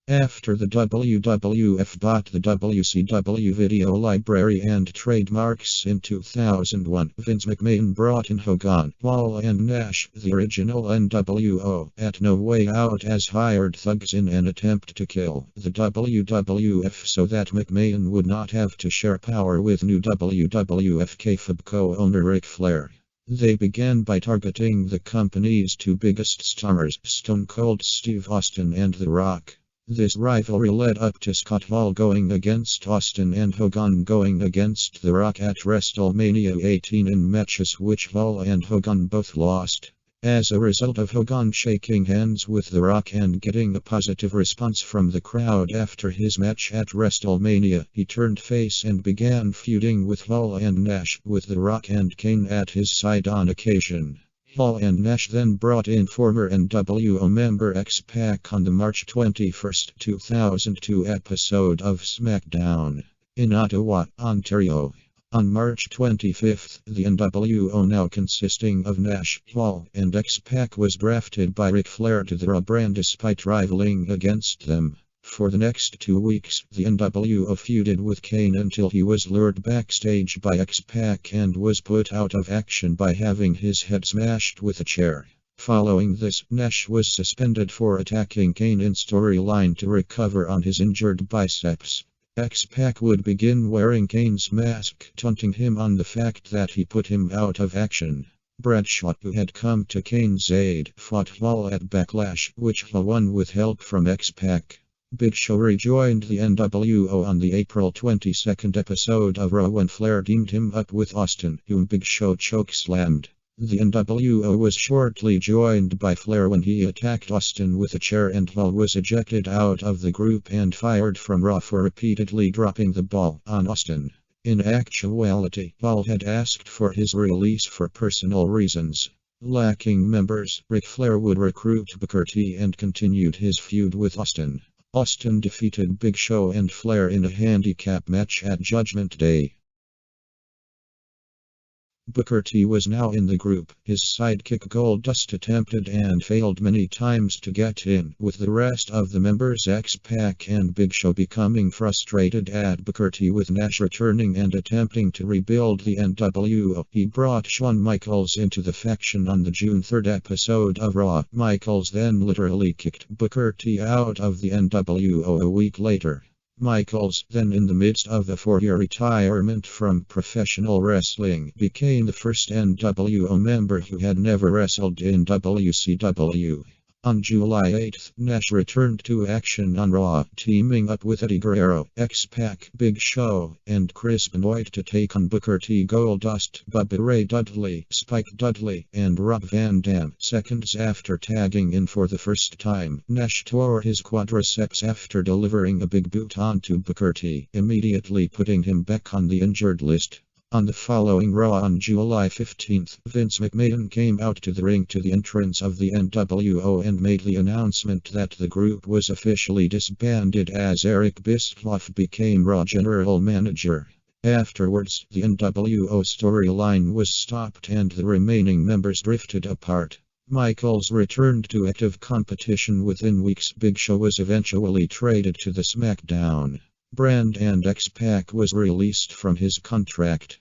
After the WWF bought the WCW video library and trademarks in 2001, Vince McMahon brought in Hogan, Hall and Nash, the original nWo, at No Way Out as hired thugs in an attempt to kill the WWF so that McMahon would not have to share power with new WWF kayfabe co-owner Ric Flair. They began by targeting the company's two biggest stars, Stone Cold Steve Austin and The Rock. This rivalry led up to Scott Hall going against Austin and Hogan going against The Rock at WrestleMania 18 in matches which Hall and Hogan both lost. As a result of Hogan shaking hands with The Rock and getting a positive response from the crowd after his match at WrestleMania, he turned face and began feuding with Hall and Nash, with The Rock and Kane at his side on occasion. Hall and Nash then brought in former nWo member X-Pac on the March 21, 2002 episode of SmackDown in Ottawa, Ontario. On March 25, the nWo, now consisting of Nash, Hall, and X-Pac, was drafted by Ric Flair to the Raw brand despite rivaling against them. For the next 2 weeks, the nWo feuded with Kane until he was lured backstage by X-Pac and was put out of action by having his head smashed with a chair. Following this, Nash was suspended for attacking Kane in storyline to recover on his injured biceps. X-Pac would begin wearing Kane's mask, taunting him on the fact that he put him out of action. Bradshaw, who had come to Kane's aid, fought Hall at Backlash, which Hall won with help from X-Pac. Big Show rejoined the nWo on the April 22 episode of Raw when Flair teamed him up with Austin, whom Big Show chokeslammed. The nWo was shortly joined by Flair when he attacked Austin with a chair, and Hall was ejected out of the group and fired from Raw for repeatedly dropping the ball on Austin. In actuality, Hall had asked for his release for personal reasons. Lacking members, Ric Flair would recruit Booker T and continued his feud with Austin. Austin defeated Big Show and Flair in a handicap match at Judgment Day. Booker T was now in the group. His sidekick Goldust attempted and failed many times to get in, with the rest of the members X-Pac and Big Show becoming frustrated at Booker T, with Nash returning and attempting to rebuild the nWo. He brought Shawn Michaels into the faction on the June 3 episode of Raw. Michaels then literally kicked Booker T out of the nWo a week later. Michaels, then in the midst of a 4-year retirement from professional wrestling, became the first nWo member who had never wrestled in WCW. On July 8, Nash returned to action on Raw, teaming up with Eddie Guerrero, X-Pac, Big Show, and Chris Benoit to take on Booker T, Goldust, Bubba Ray Dudley, Spike Dudley, and Rob Van Dam. Seconds after tagging in for the first time, Nash tore his quadriceps after delivering a big boot onto Booker T, immediately putting him back on the injured list. On the following Raw on July 15, Vince McMahon came out to the ring to the entrance of the nWo and made the announcement that the group was officially disbanded as Eric Bischoff became Raw general manager. Afterwards, the nWo storyline was stopped and the remaining members drifted apart. Michaels returned to active competition within weeks. Big Show was eventually traded to the SmackDown brand and X-Pac was released from his contract.